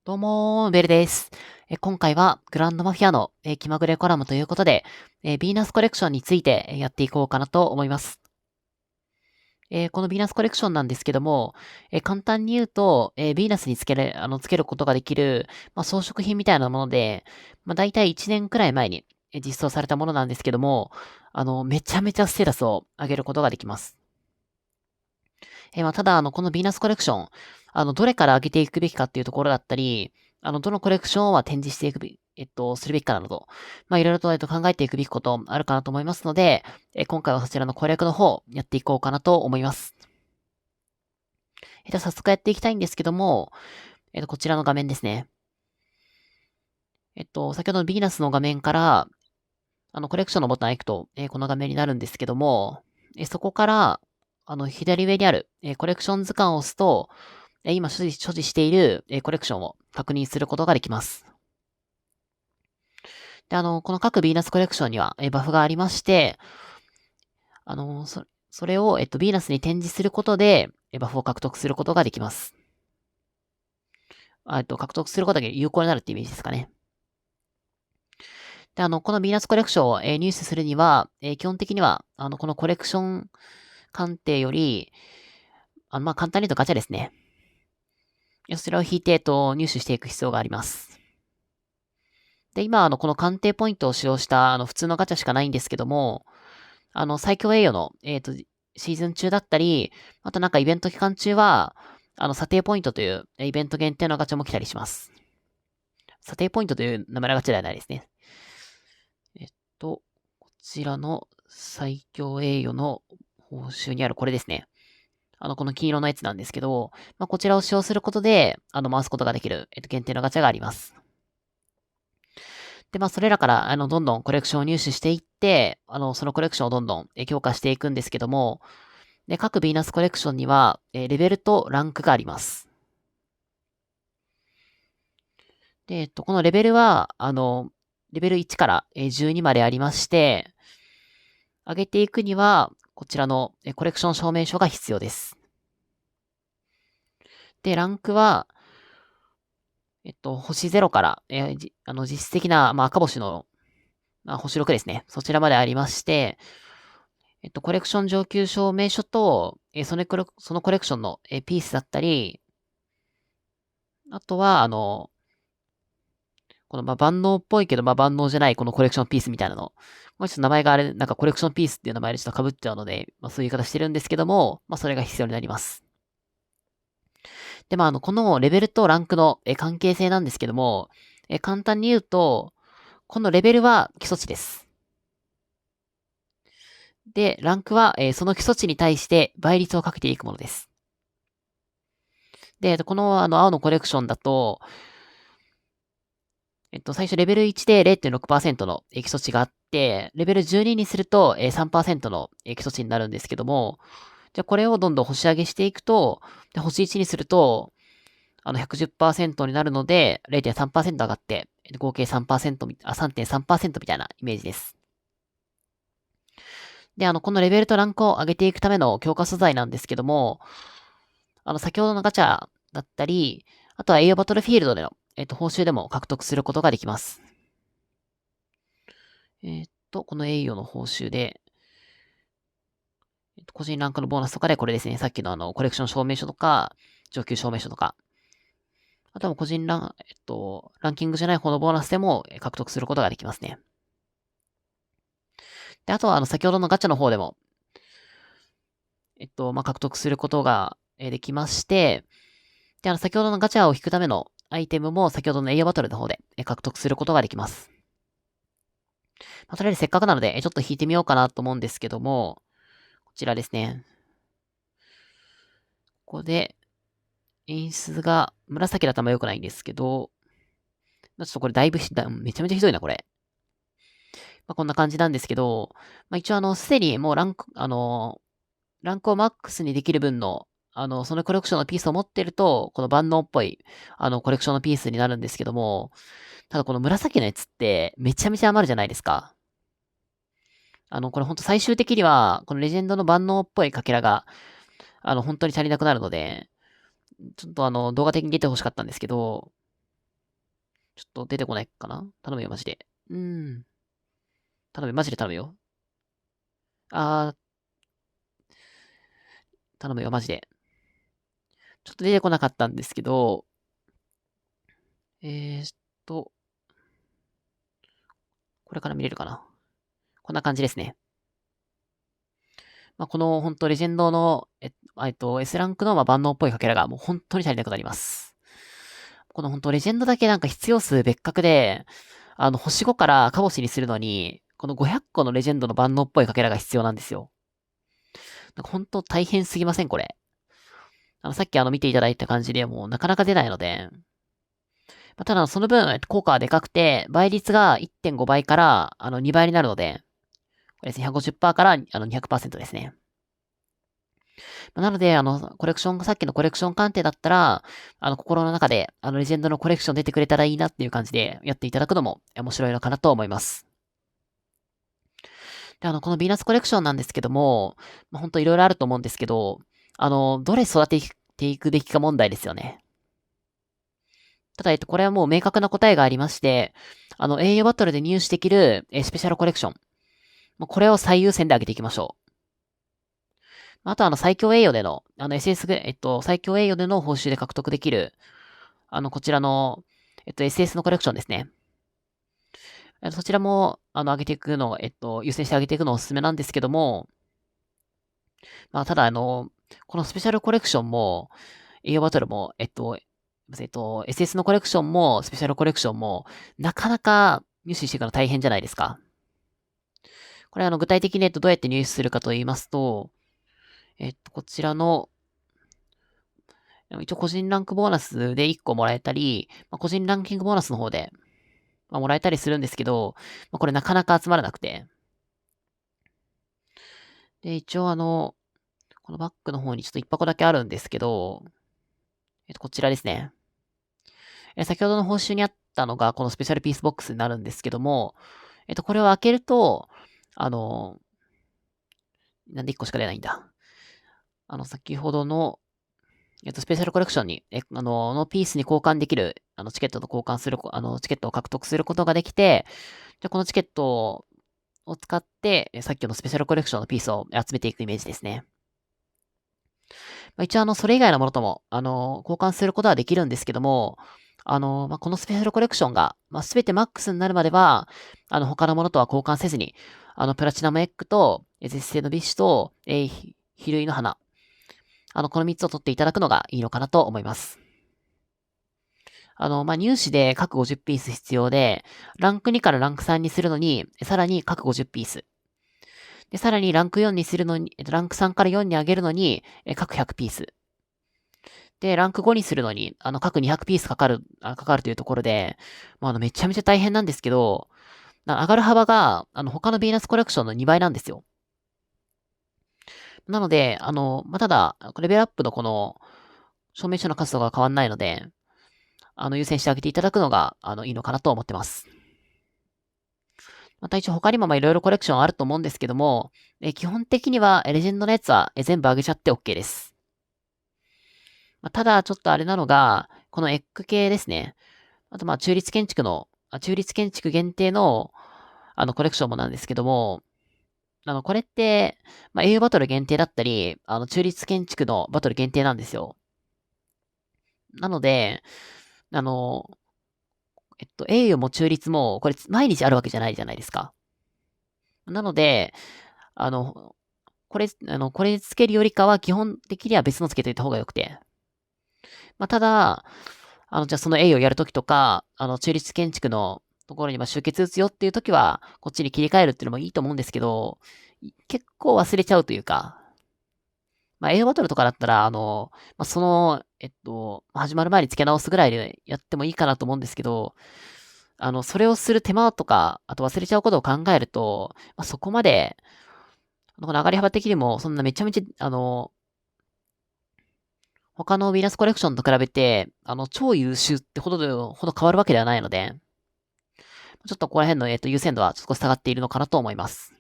どうもベルです。今回はグランドマフィアの気まぐれコラムということで、ヴィーナスコレクションについてやっていこうかなと思います。このヴィーナスコレクションなんですけども、簡単に言うと、ヴィーナスにつけることができる、装飾品みたいなもので、大体1年くらい前に実装されたものなんですけども、めちゃめちゃステータスを上げることができます。ただ、このヴィーナスコレクション、どれから上げていくべきかっていうところだったり、どのコレクションは展示していくべ、するべきかなど、いろいろと、考えていくべきことあるかなと思いますので、今回はそちらの攻略の方、やっていこうかなと思います。では早速やっていきたいんですけども、こちらの画面ですね。先ほどのヴィーナスの画面から、コレクションのボタンを行くと、この画面になるんですけども、そこから、左上にある、コレクション図鑑を押すと、今所持しているコレクションを確認することができます。で、この各ヴィーナスコレクションにはバフがありまして、それを、ヴィーナスに展示することで、バフを獲得することができます。獲得することが有効になるっていうイメージですかね。で、このヴィーナスコレクションを入手するには、基本的には、このコレクション鑑定より、簡単に言うとガチャですね。そちらを引いて、入手していく必要があります。で、今、この鑑定ポイントを使用した、普通のガチャしかないんですけども、最強栄誉の、シーズン中だったり、あとなんかイベント期間中は、査定ポイントというイベント限定のガチャも来たりします。査定ポイントという名前のガチャではないですね。こちらの最強栄誉の報酬にあるこれですね。この金色のやつなんですけど、こちらを使用することで、回すことができる、限定のガチャがあります。で、それらから、どんどんコレクションを入手していって、そのコレクションをどんどん強化していくんですけども、で、各ヴィーナスコレクションには、レベルとランクがあります。で、このレベルは、レベル1から12までありまして、上げていくには、こちらのコレクション証明書が必要です。で、ランクは、星0から、実質的な、赤星の、星6ですね。そちらまでありまして、コレクション上級証明書と、そのコレクションの、ピースだったり、あとは、この、万能っぽいけど、万能じゃない、このコレクションピースみたいなの。もうちょっと名前があれ、なんかコレクションピースっていう名前でちょっと被っちゃうので、そういう言い方してるんですけども、それが必要になります。で、このレベルとランクの、関係性なんですけども、簡単に言うと、このレベルは基礎値です。で、ランクは、その基礎値に対して倍率をかけていくものです。で、この、青のコレクションだと、最初レベル1で0.6%の基礎値があって、レベル12にすると3%の基礎値になるんですけども、じゃあこれをどんどん星上げしていくと、で星1にすると、110% になるので、0.3% 上がって、合計3%、3.3% みたいなイメージです。で、このレベルとランクを上げていくための強化素材なんですけども、先ほどのガチャだったり、あとは栄養バトルフィールドでの、報酬でも獲得することができます。この栄誉の報酬で、個人ランクのボーナスとかでこれですね。さっきのコレクション証明書とか、上級証明書とか、あとは個人ラン、ランキングじゃない方のボーナスでも獲得することができますね。で、あとは先ほどのガチャの方でも、獲得することができまして、で、先ほどのガチャを引くためのアイテムも先ほどの栄養バトルの方で獲得することができます。とりあえずせっかくなので、ちょっと引いてみようかなと思うんですけども、こちらですね。ここで、演出が、紫だとあんま良くないんですけど、ちょっとこれだいぶめちゃめちゃひどいな、これ。こんな感じなんですけど、一応すでにもうランクをマックスにできる分の、そのコレクションのピースを持ってると、この万能っぽい、コレクションのピースになるんですけども、ただこの紫のやつって、めちゃめちゃ余るじゃないですか。これほんと最終的には、このレジェンドの万能っぽいかけらが、本当に足りなくなるので、ちょっと動画的に出てほしかったんですけど、ちょっと出てこないかな。頼むよ、マジで。頼む、マジで頼むよ。あ頼むよ、マジで。ちょっと出てこなかったんですけど、えーっと、これから見れるかな。こんな感じですね。この、本当レジェンドの、S ランクの、万能っぽいかけらがもう本当に足りなくなります。この本当レジェンドだけなんか必要数別格で、星5からカボシにするのに、この500個のレジェンドの万能っぽいかけらが必要なんですよ。なんか本当大変すぎませんこれ。さっき見ていただいた感じでもうなかなか出ないので、ただその分、効果はでかくて、倍率が1.5倍から、2倍になるので、これですね、150%から200%ですね。なので、コレクション、さっきのコレクション鑑定だったら、心の中で、レジェンドのコレクション出てくれたらいいなっていう感じでやっていただくのも面白いのかなと思います。で、このヴィーナスコレクションなんですけども、ほんといろいろあると思うんですけど、どれ育てていくべきか問題ですよね。ただ、これはもう明確な答えがありまして、栄誉バトルで入手できる、スペシャルコレクション。もうこれを最優先で上げていきましょう。あと最強栄誉での、SS グ、最強栄誉での報酬で獲得できる、こちらの、SS のコレクションですね。そちらも、上げていくのを、優先して上げていくのをおすすめなんですけども、ただこのスペシャルコレクションも、栄誉バトルも、SS のコレクションも、スペシャルコレクションも、なかなか入手していくの大変じゃないですか。これ具体的にどうやって入手するかと言いますと、こちらの、一応個人ランクボーナスで1個もらえたり、個人ランキングボーナスの方で、もらえたりするんですけど、これなかなか集まらなくて。で、一応このバッグの方にちょっと1箱だけあるんですけど、こちらですね。先ほどの報酬にあったのが、このスペシャルピースボックスになるんですけども、これを開けると、なんで1個しか出ないんだ。先ほどの、スペシャルコレクションに、のピースに交換できる、チケットと交換する、チケットを獲得することができて、で、このチケットを使って、さっきのスペシャルコレクションのピースを集めていくイメージですね。一応それ以外のものとも、交換することはできるんですけども、このスペシャルコレクションが、すべてマックスになるまでは、他のものとは交換せずに、プラチナムエッグと、絶世のビッシュと、比類の花。この3つを取っていただくのがいいのかなと思います。入手で各50ピース必要で、ランク2からランク3にするのに、さらに各50ピース。で、さらにランク4にするのに、ランク3から4に上げるのに、各100ピース。で、ランク5にするのに、各200ピースかかるというところで、めちゃめちゃ大変なんですけど、上がる幅が、他のヴィーナスコレクションの2倍なんですよ。なので、ただ、レベルアップのこの、証明書の数とかは変わんないので、優先してあげていただくのが、いいのかなと思ってます。また一応他にもいろいろコレクションあると思うんですけども、基本的にはレジェンドのやつは全部上げちゃって OK です。ただちょっとあれなのが、このエッグ系ですね。あと中立建築限定のコレクションもなんですけども、これって、栄誉バトル限定だったり、中立建築のバトル限定なんですよ。なので、栄誉も中立も、これ毎日あるわけじゃないじゃないですか。なので、これつけるよりかは基本的には別のつけといた方がよくて。ただ、じゃあその栄誉をやるときとか、中立建築のところに集結打つよっていうときは、こっちに切り替えるっていうのもいいと思うんですけど、結構忘れちゃうというか、栄誉バトルとかだったら、始まる前に付け直すぐらいでやってもいいかなと思うんですけど、それをする手間とか、あと忘れちゃうことを考えると、そこまで、この上がり幅的にも、そんなめちゃめちゃ、他のヴィーナスコレクションと比べて、超優秀ってほど変わるわけではないので、ちょっとここら辺の、優先度は少し下がっているのかなと思います。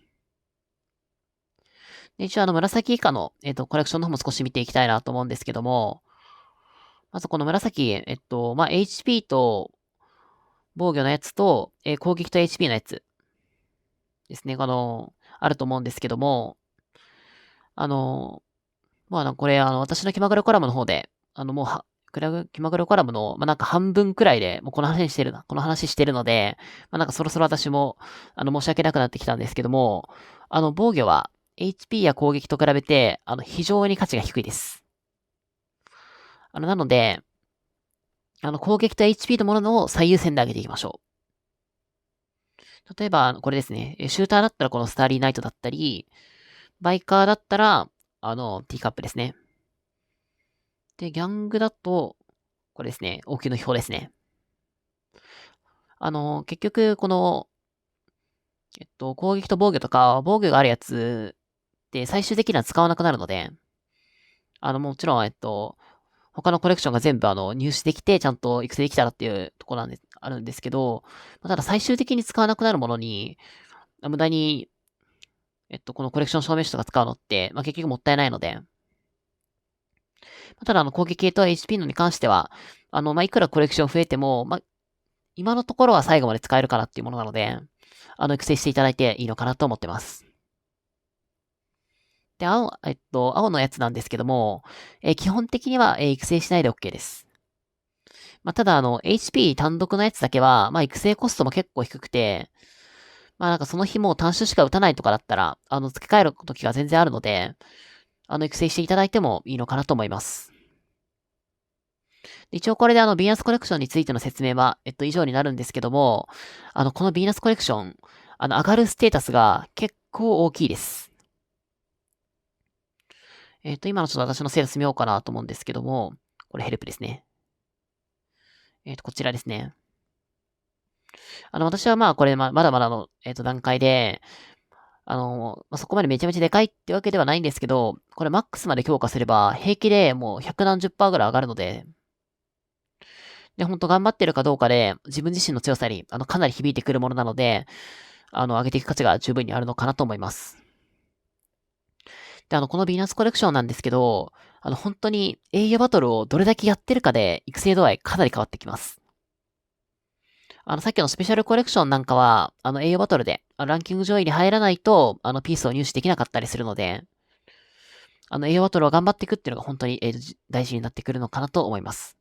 で一応紫以下の、コレクションの方も少し見ていきたいなと思うんですけども、まずこの紫、HP と、防御のやつと、攻撃と HP のやつですね。あると思うんですけども、これ、私の気まぐれコラムの方で、もうは、気まぐれコラムの、なんか半分くらいで、もうこの話してるので、なんかそろそろ私も、申し訳なくなってきたんですけども、防御は、HP や攻撃と比べて、非常に価値が低いです。なので、攻撃と HP のものを最優先で上げていきましょう。例えば、これですね。シューターだったらこのスターリーナイトだったり、バイカーだったら、ティーカップですね。で、ギャングだと、これですね。応急の秘宝ですね。結局、攻撃と防御とか、防御があるやつって最終的には使わなくなるので、もちろん、他のコレクションが全部入手できて、ちゃんと育成できたらっていうところあるんですけど、ただ最終的に使わなくなるものに、無駄に、このコレクション証明書とか使うのって、結局もったいないので、ただ攻撃系と HP のに関しては、いくらコレクション増えても、今のところは最後まで使えるからっていうものなので、育成していただいていいのかなと思ってます。で、青のやつなんですけども、基本的には、育成しないで OK です。ただHP 単独のやつだけは、育成コストも結構低くて、なんかその日もう単種しか打たないとかだったら、付け替える時が全然あるので、育成していただいてもいいのかなと思います。一応これでヴィーナスコレクションについての説明は、以上になるんですけども、このヴィーナスコレクション、上がるステータスが結構大きいです。今のちょっと私のステータス見ようかなと思うんですけども、これヘルプですね。こちらですね。私はこれまだまだの、段階で、そこまでめちゃめちゃでかいってわけではないんですけど、これマックスまで強化すれば、平気でもう100何十パーぐらい上がるので、で、ほんと頑張ってるかどうかで、自分自身の強さに、かなり響いてくるものなので、上げていく価値が十分にあるのかなと思います。で、このヴィーナスコレクションなんですけど、本当に栄誉バトルをどれだけやってるかで、育成度合いかなり変わってきます。さっきのスペシャルコレクションなんかは、栄誉バトルで、ランキング上位に入らないと、ピースを入手できなかったりするので、栄誉バトルを頑張っていくっていうのが本当に、大事になってくるのかなと思います。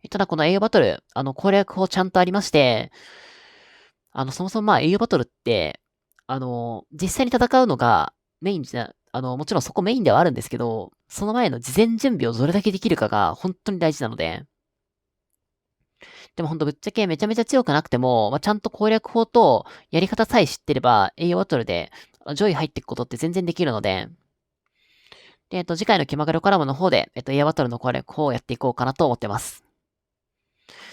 ただこの栄誉バトル、攻略法ちゃんとありまして、そもそも栄誉バトルって、実際に戦うのがメインじゃ、もちろんそこメインではあるんですけど、その前の事前準備をどれだけできるかが本当に大事なので、でもほんとぶっちゃけめちゃめちゃ強くなくても、ちゃんと攻略法とやり方さえ知ってれば、栄養バトルで上位入っていくことって全然できるので、で、次回の気まぐれコラムの方で、栄養バトルの攻略法をやっていこうかなと思ってます。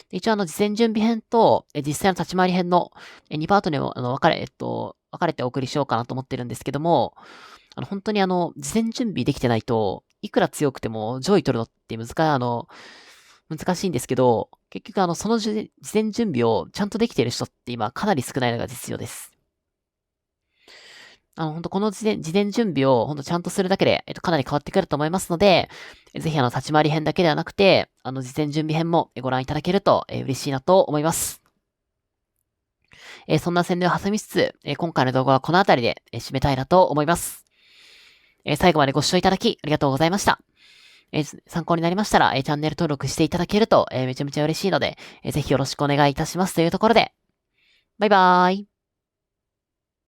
で一応事前準備編と、実際の立ち回り編の、2パートにも、分かれてお送りしようかなと思ってるんですけども、本当に事前準備できてないと、いくら強くても上位取るのって難しいんですけど、結局その事前準備をちゃんとできている人って今かなり少ないのが実情です。本当この事前準備を本当ちゃんとするだけで、かなり変わってくると思いますので、ぜひ立ち回り編だけではなくて、事前準備編もご覧いただけると、嬉しいなと思います。そんな宣伝を挟みつつ、今回の動画はこの辺りで、締めたいなと思います。最後までご視聴いただきありがとうございました。参考になりましたら、チャンネル登録していただけると、めちゃめちゃ嬉しいので、ぜひよろしくお願いいたしますというところで、バイバーイ。